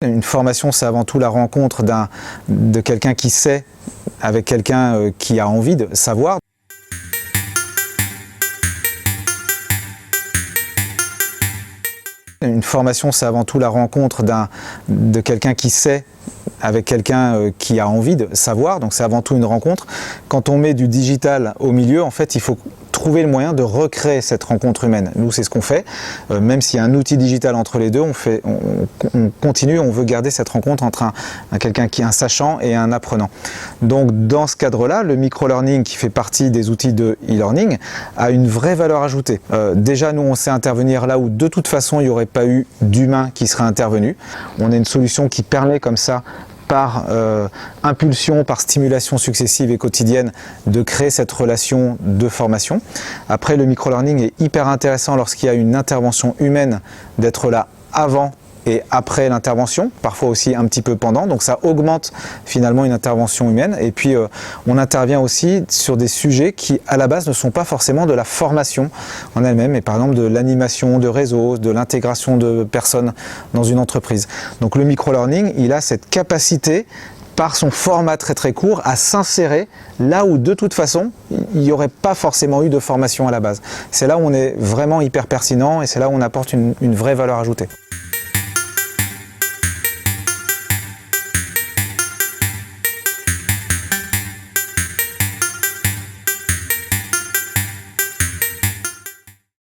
Une formation, c'est avant tout la rencontre de quelqu'un qui sait avec quelqu'un qui a envie de savoir. Une formation, c'est avant tout la rencontre de quelqu'un qui sait avec quelqu'un qui a envie de savoir, donc c'est avant tout une rencontre. Quand on met du digital au milieu, en fait, il faut trouver le moyen de recréer cette rencontre humaine. Nous, c'est ce qu'on fait. Même s'il y a un outil digital entre les deux, on continue, on veut garder cette rencontre entre quelqu'un qui est un sachant et un apprenant. Donc, dans ce cadre-là, le micro-learning, qui fait partie des outils de e-learning, a une vraie valeur ajoutée. Déjà, nous, on sait intervenir là où, de toute façon, il n'y aurait pas eu d'humain qui serait intervenu. On a une solution qui permet comme ça, par impulsion, par stimulation successive et quotidienne, de créer cette relation de formation. Après, le micro-learning est hyper intéressant lorsqu'il y a une intervention humaine, d'être là avant et après l'intervention, parfois aussi un petit peu pendant, donc ça augmente finalement une intervention humaine. Et puis on intervient aussi sur des sujets qui à la base ne sont pas forcément de la formation en elle-même, mais par exemple de l'animation de réseau, de l'intégration de personnes dans une entreprise. Donc le micro-learning, il a cette capacité, par son format très très court, à s'insérer là où de toute façon il n'y aurait pas forcément eu de formation à la base. C'est là où on est vraiment hyper pertinent et c'est là où on apporte une vraie valeur ajoutée.